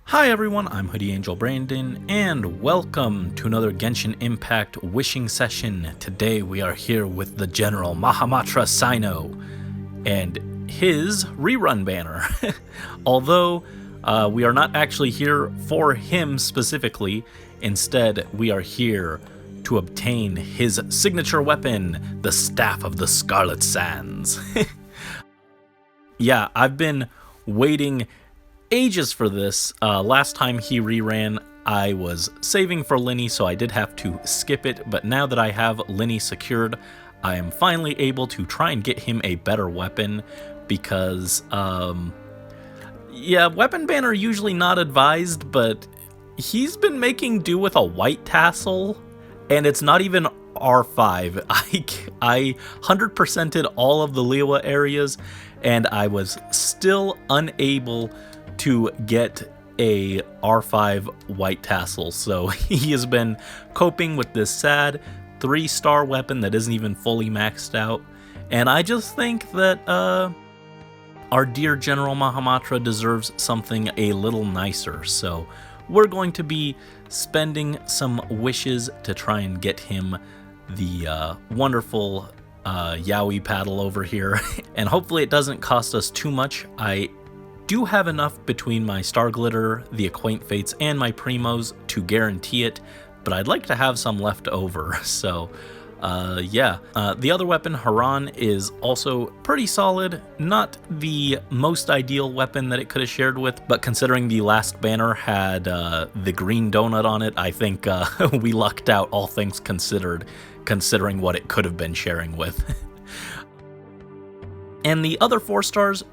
Hi everyone, I'm Hoodie Angel Brandon, and welcome to another Genshin Impact wishing session. Today we are here with the General Mahamatra Cyno and his rerun banner. Although we are not actually here for him specifically, instead we are here to obtain his signature weapon, the Staff of the Scarlet Sands. Yeah, I've been waiting ages for this. Last time he reran, I was saving for Linny, so I did have to skip it, but now that I have Linny secured, I am finally able to try and get him a better weapon, because, yeah, weapon banner usually not advised, but he's been making do with a white tassel, and it's not even R5. I 100%ed all of the Liwa areas, and I was still unable to get a R5 white tassel, so he has been coping with this sad 3-star weapon that isn't even fully maxed out, and I just think that our dear General Mahamatra deserves something a little nicer, so we're going to be spending some wishes to try and get him the wonderful yaoi paddle over here, and hopefully it doesn't cost us too much. I do have enough between my Star Glitter, the Acquaint Fates, and my Primos to guarantee it, but I'd like to have some left over, so yeah. The other weapon, Haran, is also pretty solid. Not the most ideal weapon that it could have shared with, but considering the last banner had the green donut on it, I think we lucked out, all things considered, considering what it could have been sharing with. And the other 4 stars,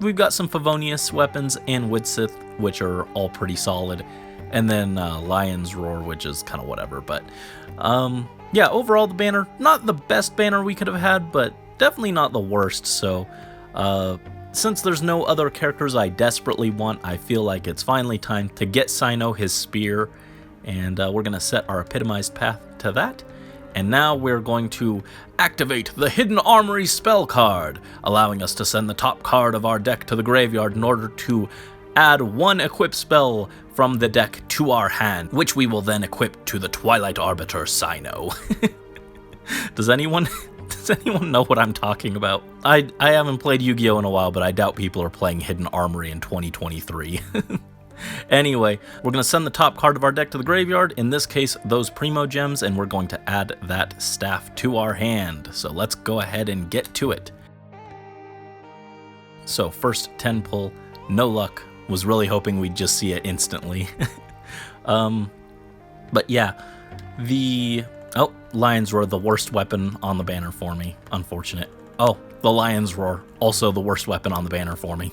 we've got some Favonius weapons and Widsith, which are all pretty solid, and then Lion's Roar, which is kind of whatever, but yeah, overall the banner, not the best banner we could have had, but definitely not the worst, so since there's no other characters I desperately want, I feel like it's finally time to get Cyno his spear, and we're going to set our epitomized path to that. And now we're going to activate the Hidden Armory spell card, allowing us to send the top card of our deck to the graveyard in order to add 1 equip spell from the deck to our hand, which we will then equip to the Twilight Arbiter Cyno. Does anyone know what I'm talking about? I haven't played Yu-Gi-Oh! In a while, but I doubt people are playing Hidden Armory in 2023. Anyway, we're going to send the top card of our deck to the graveyard, in this case those primogems, and we're going to add that staff to our hand. So let's go ahead and get to it. So first 10 pull, no luck, was really hoping we'd just see it instantly. But yeah, Lion's Roar, the worst weapon on the banner for me, unfortunate. Oh, the Lion's Roar, also the worst weapon on the banner for me.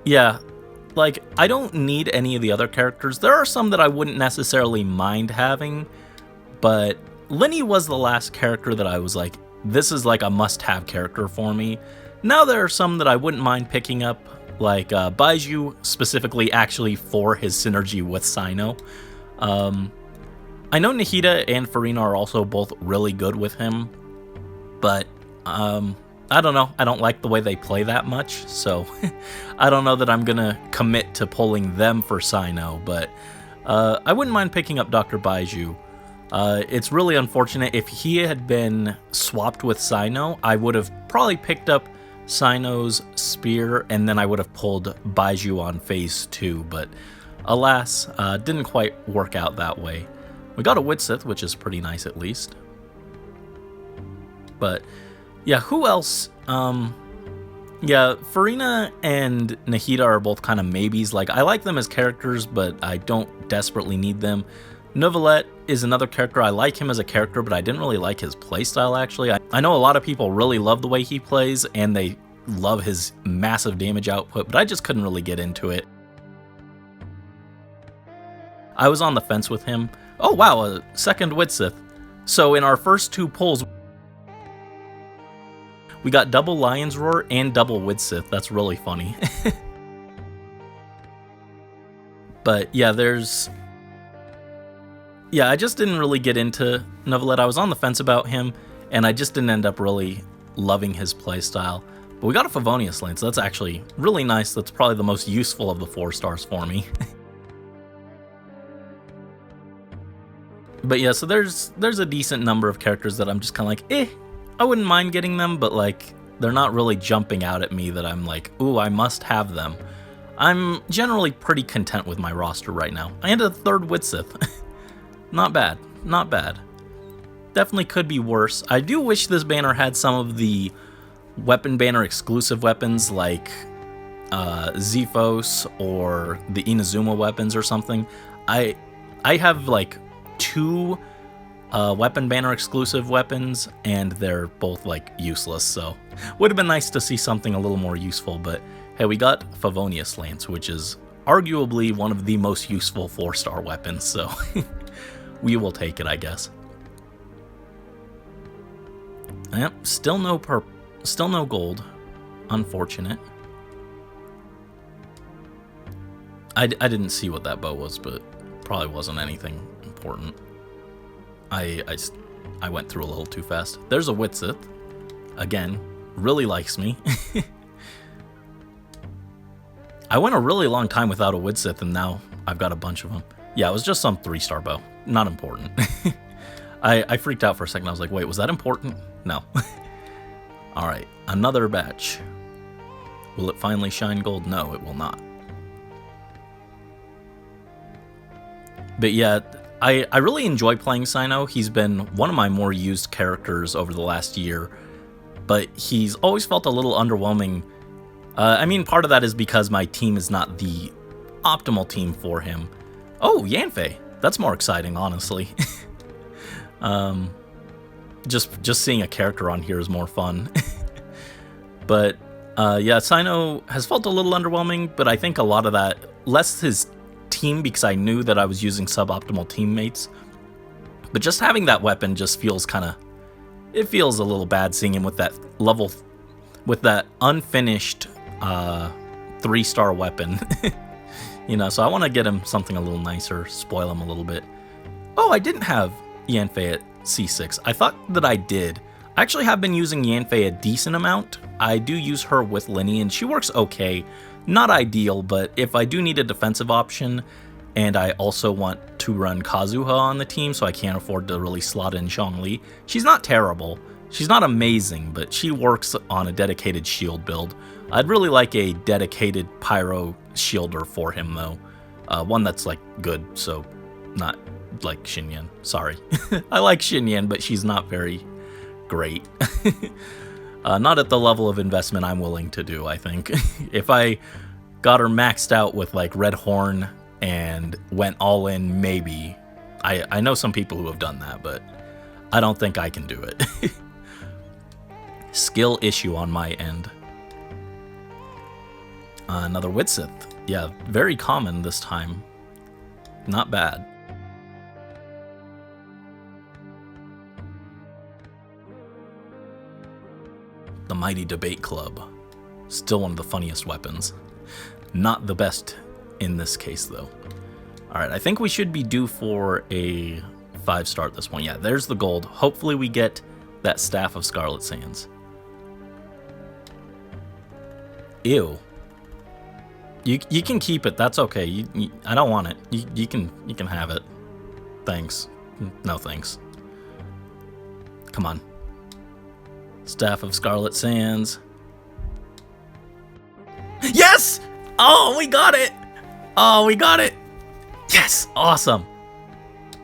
Yeah, like, I don't need any of the other characters. There are some that I wouldn't necessarily mind having, but Linny was the last character that I was like, this is like a must-have character for me. Now there are some that I wouldn't mind picking up, like Baiju, specifically actually for his synergy with Cyno. I know Nahida and Farina are also both really good with him, but I don't know, I don't like the way they play that much, so I don't know that I'm gonna commit to pulling them for Cyno, but I wouldn't mind picking up Dr. Baiju. It's really unfortunate. If he had been swapped with Cyno, I would have probably picked up Cyno's spear, and then I would have pulled Baiju on phase 2, but alas, didn't quite work out that way. We got a Widsith, which is pretty nice at least. But yeah, who else? Yeah, Farina and Nahida are both kind of maybes. Like, I like them as characters, but I don't desperately need them. Novelette is another character. I like him as a character, but I didn't really like his playstyle, actually. I know a lot of people really love the way he plays, and they love his massive damage output, but I just couldn't really get into it. I was on the fence with him. Oh wow, a second Widsith. So in our first 2 pulls, we got double Lion's Roar and double Widsith. That's really funny. But yeah, there's yeah, I just didn't really get into Neuvillette. I was on the fence about him, and I just didn't end up really loving his playstyle. But we got a Favonius Lane, so that's actually really nice. That's probably the most useful of the 4 stars for me. But yeah, so there's a decent number of characters that I'm just kind of like, I wouldn't mind getting them, but like, they're not really jumping out at me that I'm like, ooh, I must have them. I'm generally pretty content with my roster right now. I ended a 3rd Witsith. Not bad, not bad. Definitely could be worse. I do wish this banner had some of the weapon banner exclusive weapons like Zephos or the Inazuma weapons or something. I have like 2 weapon banner exclusive weapons, and they're both like useless, so would have been nice to see something a little more useful. But hey, we got Favonius Lance, which is arguably one of the most useful 4-star weapons, so we will take it, I guess. Yep, still no gold. Unfortunate. I didn't see what that bow was, but probably wasn't anything important. I went through a little too fast. There's a Witsith. Again, really likes me. I went a really long time without a Witsith, and now I've got a bunch of them. Yeah, it was just some 3-star bow. Not important. I freaked out for a second. I was like, wait, was that important? No. Alright, another batch. Will it finally shine gold? No, it will not. But yeah, I really enjoy playing Cyno. He's been one of my more used characters over the last year, but he's always felt a little underwhelming. I mean, part of that is because my team is not the optimal team for him. Oh, Yanfei. That's more exciting, honestly. Just seeing a character on here is more fun. But yeah, Cyno has felt a little underwhelming, but I think a lot of that, less his team because I knew that I was using suboptimal teammates, but just having that weapon just feels it feels a little bad seeing him with that level, with that unfinished 3-star weapon. You know, so I want to get him something a little nicer, spoil him a little bit. Oh, I didn't have Yanfei at C6. I thought that I did. I actually have been using Yanfei a decent amount. I do use her with Linny, and she works okay. Not ideal, but if I do need a defensive option, and I also want to run Kazuha on the team, so I can't afford to really slot in Zhongli, she's not terrible. She's not amazing, but she works on a dedicated shield build. I'd really like a dedicated pyro shielder for him, though. One that's, like, good, so not like Xinyan. Sorry. I like Xinyan, but she's not very great. Not at the level of investment I'm willing to do, I think. If I got her maxed out with, like, Red Horn and went all in, maybe. I know some people who have done that, but I don't think I can do it. Skill issue on my end. Another Witsith. Yeah, very common this time. Not bad. The Mighty Debate Club. Still one of the funniest weapons. Not the best in this case, though. Alright, I think we should be due for a 5-star at this point. Yeah, there's the gold. Hopefully we get that Staff of Scarlet Sands. Ew. You can keep it. That's okay. I don't want it. You can have it. Thanks. No thanks. Come on. Staff of Scarlet Sands. Yes! Oh, we got it! Oh, we got it! Yes! Awesome.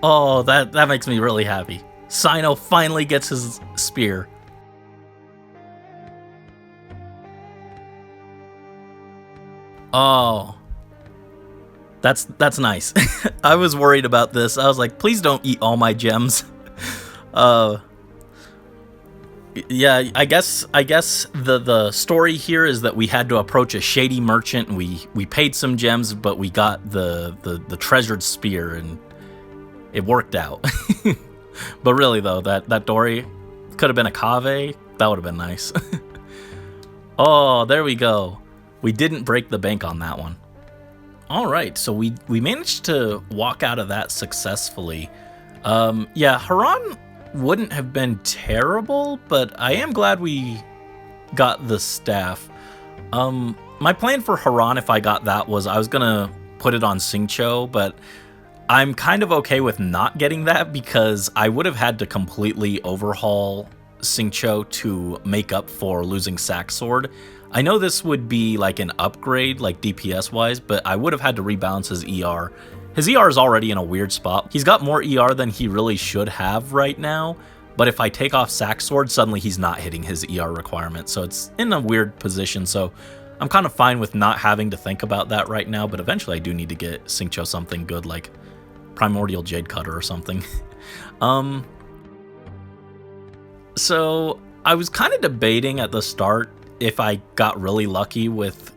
Oh, that makes me really happy. Cyno finally gets his spear. Oh. That's nice. I was worried about this. I was like, please don't eat all my gems. Yeah, I guess the story here is that we had to approach a shady merchant, and we paid some gems, but we got the treasured spear, and it worked out. But really though, that Dory could have been a Kave. That would have been nice. Oh, there we go. We didn't break the bank on that one. All right, so we managed to walk out of that successfully. Yeah, Haran wouldn't have been terrible, but I am glad we got the staff. My plan for Haran, if I got that, was I was gonna put it on Xingqiu, but I'm kind of okay with not getting that because I would have had to completely overhaul Xingqiu to make up for losing Sack Sword. I know this would be like an upgrade, like DPS wise, but I would have had to rebalance his ER. His ER is already in a weird spot. He's got more ER than he really should have right now, but if I take off Sack Sword, suddenly he's not hitting his ER requirement, so it's in a weird position. So I'm kind of fine with not having to think about that right now, but eventually I do need to get Xingqiu something good like Primordial Jade Cutter or something. So I was kind of debating at the start if I got really lucky with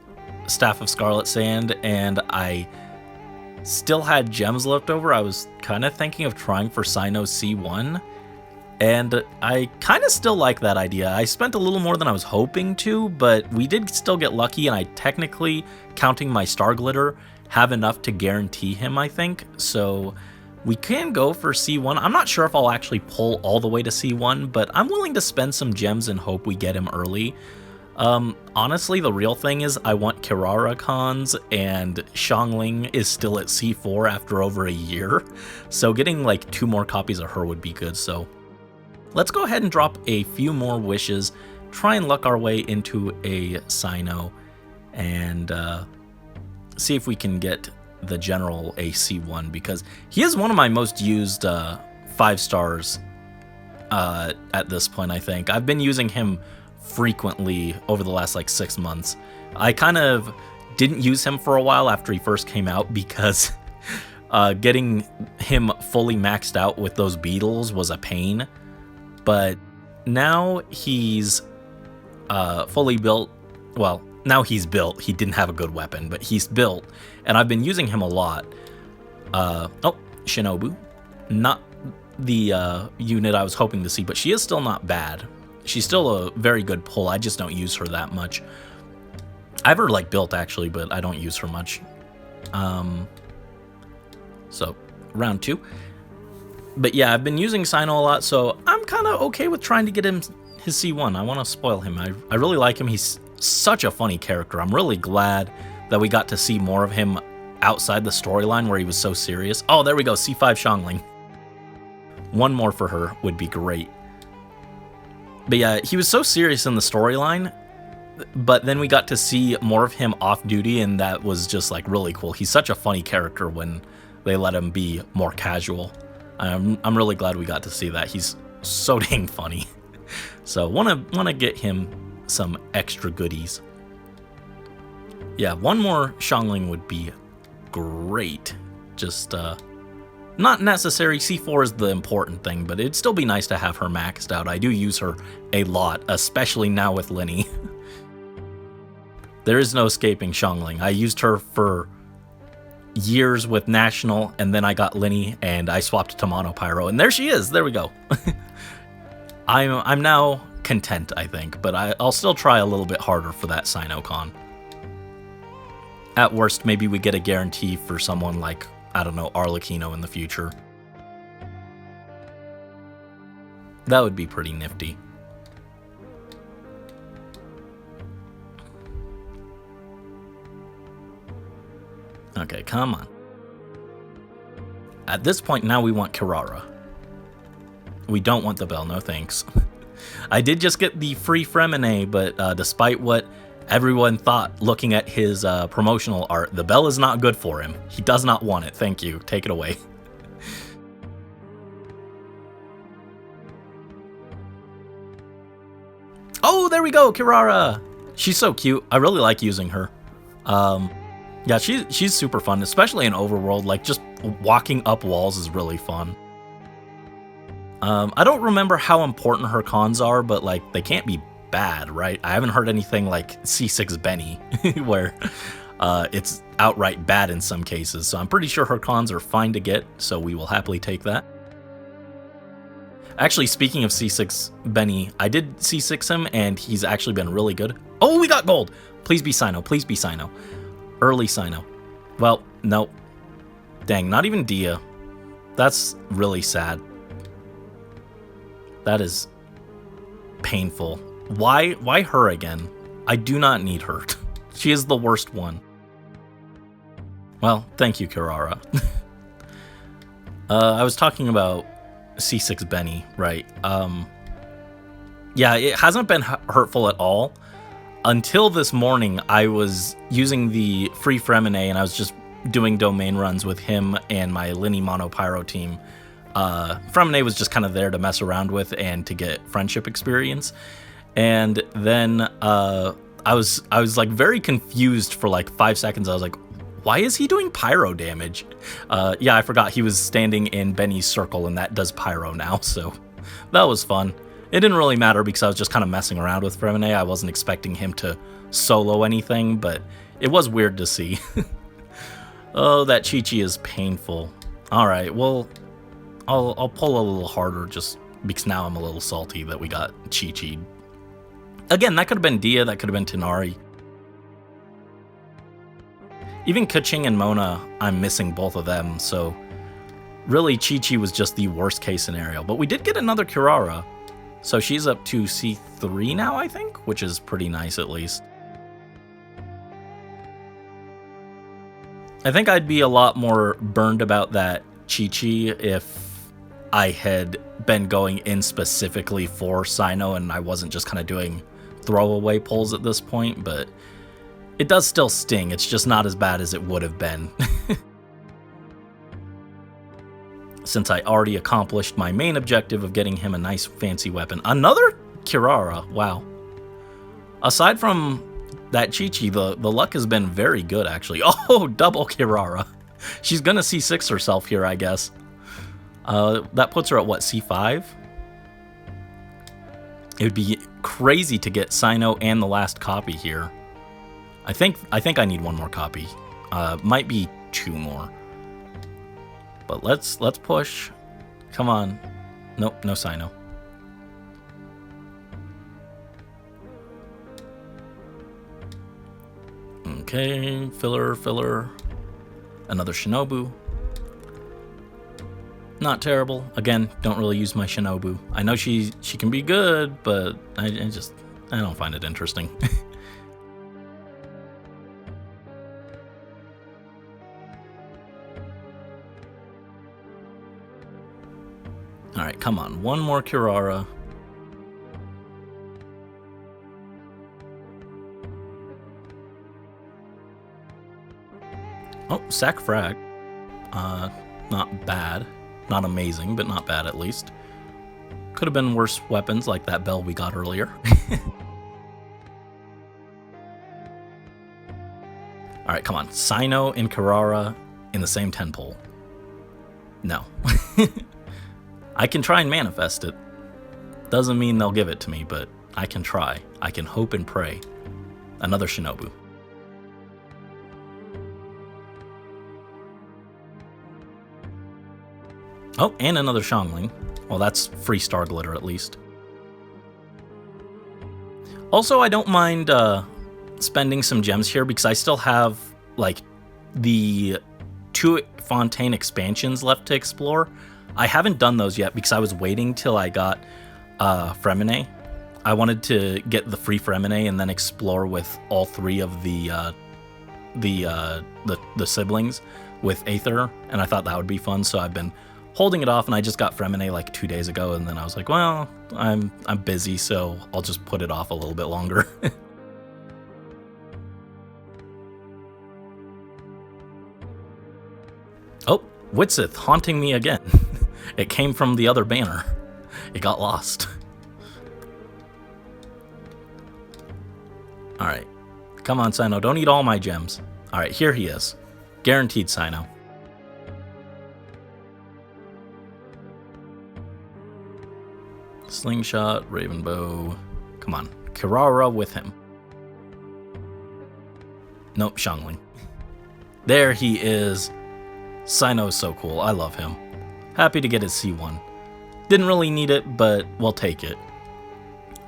Staff of Scarlet Sand and I still had gems left over. I was kind of thinking of trying for Cyno C1, and I kind of still like that idea. I spent a little more than I was hoping to, but we did still get lucky, and I technically, counting my Star Glitter, have enough to guarantee him, I think. So we can go for C1. I'm not sure if I'll actually pull all the way to C1, but I'm willing to spend some gems and hope we get him early. Honestly, the real thing is I want Kirara cons, and Xiangling is still at C4 after over a year, so getting like 2 more copies of her would be good. So let's go ahead and drop a few more wishes, try and luck our way into a Cyno, and see if we can get the general a C1, because he is one of my most used 5 stars at this point. I think I've been using him frequently over the last like 6 months. I kind of didn't use him for a while after he first came out because getting him fully maxed out with those beetles was a pain, but now he's fully built. Well, now he's built. He didn't have a good weapon, but he's built, and I've been using him a lot. Oh, Shinobu, not the unit I was hoping to see, but she is still not bad. She's still a very good pull. I just don't use her that much. I have her like built actually, but I don't use her much. So round 2. But yeah, I've been using Cyno a lot, so I'm kind of okay with trying to get him his C1. I want to spoil him. I really like him. He's such a funny character. I'm really glad that we got to see more of him outside the storyline where he was so serious. Oh, there we go. C5 Xiangling. 1 more for her would be great. But yeah, he was so serious in the storyline, but then we got to see more of him off duty, and that was just like really cool. He's such a funny character when they let him be more casual. I'm really glad we got to see that. He's so dang funny. So wanna get him some extra goodies. Yeah, 1 more Xiangling would be great. Just not necessary. C4 is the important thing, but it'd still be nice to have her maxed out. I do use her a lot, especially now with Lenny. There is no escaping Xiangling. I used her for years with National, and then I got Lenny, and I swapped to Mono Pyro, and there she is. There we go. I'm now content, I think, but I'll still try a little bit harder for that Cyno-Con. At worst, maybe we get a guarantee for someone like, I don't know, Arlecchino in the future. That would be pretty nifty. Okay, come on. At this point now we want Kirara. We don't want the bell, no thanks. I did just get the free Fremine, but despite what everyone thought looking at his promotional art, the bell is not good for him. He does not want it. Thank you. Take it away. Oh, there we go, Kirara. She's so cute. I really like using her. Yeah, she's super fun, especially in Overworld. Like, just walking up walls is really fun. I don't remember how important her cons are, but like they can't be bad, right? I haven't heard anything like C6 Benny where it's outright bad in some cases, so I'm pretty sure her cons are fine to get, so we will happily take that. Actually, speaking of C6 Benny, I did C6 him, and he's actually been really good. Oh, we got gold! Please be Cyno, please be Cyno. Early Cyno. Well, nope. Dang, not even Dia. That's really sad. That is painful. Why her again? I do not need her. She is the worst one. Well, thank you, Kirara. I was talking about C6 Benny, right? Yeah, it hasn't been hurtful at all. Until this morning, I was using the free Fremine, and I was just doing domain runs with him and my Linny Mono Pyro team. Fremine was just kind of there to mess around with and to get friendship experience. And then I was like very confused for like 5 seconds. I was like, why is he doing pyro damage? Yeah, I forgot he was standing in Benny's circle, and that does pyro now, so that was fun. It didn't really matter because I was just kind of messing around with Fremine. I wasn't expecting him to solo anything, but it was weird to see. Oh, that Chi-Chi is painful. Alright, well, I'll pull a little harder just because now I'm a little salty that we got Chi-Chi. Again, that could have been Dia, that could have been Tinari. Even Keqing and Mona, I'm missing both of them, so really Chi-Chi was just the worst case scenario. But we did get another Kirara, so she's up to C3 now, I think, which is pretty nice at least. I think I'd be a lot more burned about that Chi-Chi if I had been going in specifically for Cyno and I wasn't just kind of doing throwaway pulls at this point, but it does still sting. It's just not as bad as it would have been. Since I already accomplished my main objective of getting him a nice fancy weapon. Another Kirara, wow. Aside from that Chi-Chi, the luck has been very good actually. Oh, double Kirara. She's gonna C6 herself here, I guess. That puts her at what, C5? It would be crazy to get Cyno and the last copy here. I think I need one more copy. Might be 2 more. But let's push. Come on. Nope, no Cyno. Okay, filler. Another Shinobu. Not terrible. Again, don't really use my Shinobu. I know she can be good, but I don't find it interesting. Alright, come on. One more Kirara. Oh, sack frag. Not bad. Not amazing, but not bad at least. Could have been worse weapons like that bell we got earlier. Alright, come on. Cyno and Kirara in the same 10 pole. No. I can try and manifest it. Doesn't mean they'll give it to me, but I can try. I can hope and pray. Another Shinobu. Oh, and another Xiangling. Well, that's free star glitter at least. Also, I don't mind spending some gems here because I still have like the 2 Fontaine expansions left to explore. I haven't done those yet because I was waiting till I got Fremine. I wanted to get the free Fremine and then explore with all 3 of the siblings with Aether, and I thought that would be fun. So I've been holding it off, and I just got Fremine like 2 days ago, and then I was like, well, I'm busy, so I'll just put it off a little bit longer. Oh, Witsith haunting me again. It came from the other banner. It got lost. Alright. Come on, Cyno. Don't eat all my gems. Alright, here he is. Guaranteed Cyno. Slingshot, Raven Bow. Come on. Kirara with him. Nope, Xiangling. There he is. Cyno's so cool. I love him. Happy to get his C1. Didn't really need it, but we'll take it.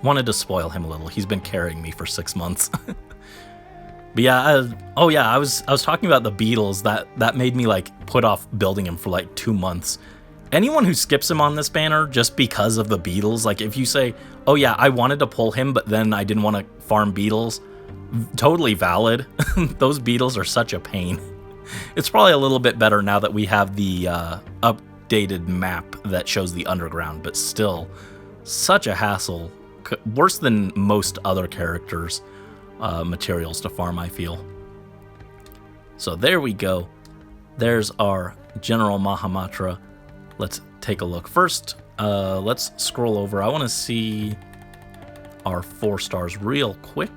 Wanted to spoil him a little. He's been carrying me for 6 months. But yeah, I was talking about the beetles. That made me like put off building him for like 2 months. anyone who skips him on this banner just because of the beetles, like if you say, oh yeah, I wanted to pull him, but then I didn't want to farm beetles, totally valid. Those beetles are such a pain. It's probably a little bit better now that we have the updated map that shows the underground, but still such a hassle. Worse than most other characters' materials to farm, I feel. So there we go. There's our General Mahamatra. Let's take a look. First, let's scroll over. I want to see our 4 stars real quick.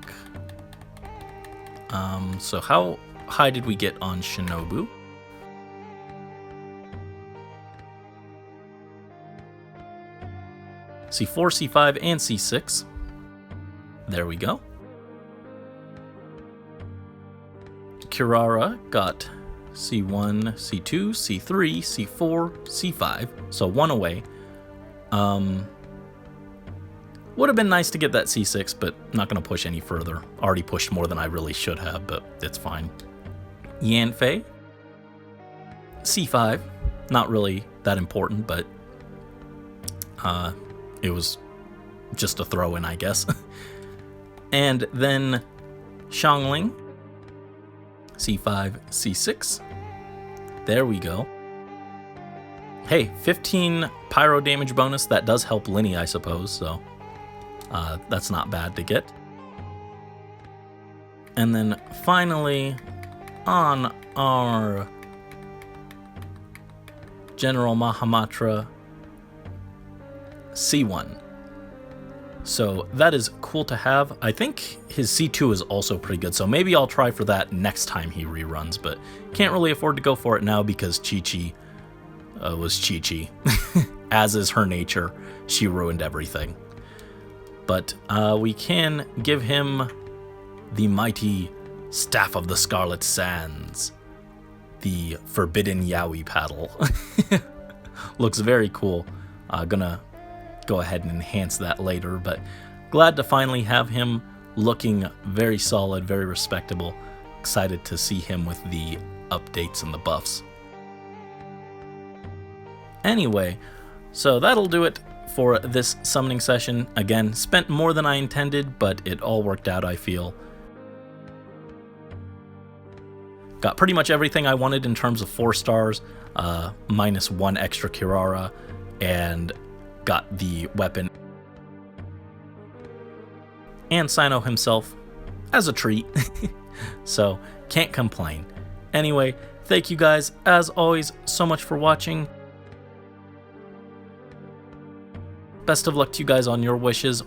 So how high did we get on Shinobu? C4, C5, and C6. There we go. Kirara got C1, C2, C3, C4, C5. So 1 away. Would have been nice to get that C6, but not going to push any further. Already pushed more than I really should have, but it's fine. Yanfei. C5. Not really that important, but it was just a throw-in, I guess. And then Xiangling. C5, C6. There we go. Hey, 15 pyro damage bonus. That does help Linny, I suppose, so that's not bad to get. And then finally, on our General Mahamatra, C1. So that is cool to have. I think his C2 is also pretty good, so maybe I'll try for that next time he reruns, but can't really afford to go for it now because Chi-Chi was Chi-Chi. As is her nature, she ruined everything. But we can give him the mighty Staff of the Scarlet Sands, the Forbidden Yaoi paddle. Looks very cool. Gonna go ahead and enhance that later, but glad to finally have him looking very solid, very respectable. Excited to see him with the updates and the buffs. Anyway, so that'll do it for this summoning session. Again, spent more than I intended, but it all worked out, I feel. Got pretty much everything I wanted in terms of 4 stars, minus 1 extra Kirara, and got the weapon and Cyno himself as a treat. So can't complain. Anyway, thank you guys as always so much for watching. Best of luck to you guys on your wishes,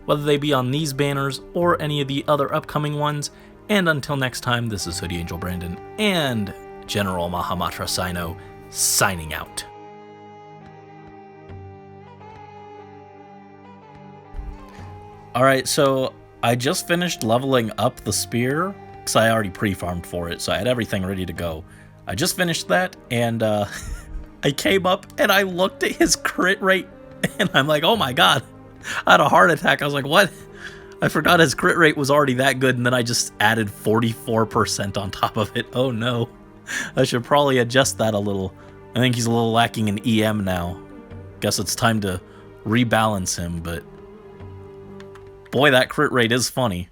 whether they be on these banners or any of the other upcoming ones. And until next time, this is Hoodie Angel Brandon and General Mahamatra Cyno signing out. Alright, so I just finished leveling up the spear, because I already pre-farmed for it, so I had everything ready to go. I just finished that, and I came up and I looked at his crit rate, and I'm like, oh my god, I had a heart attack. I was like, what? I forgot his crit rate was already that good, and then I just added 44% on top of it. Oh no. I should probably adjust that a little. I think he's a little lacking in EM now. Guess it's time to rebalance him, but boy, that crit rate is funny.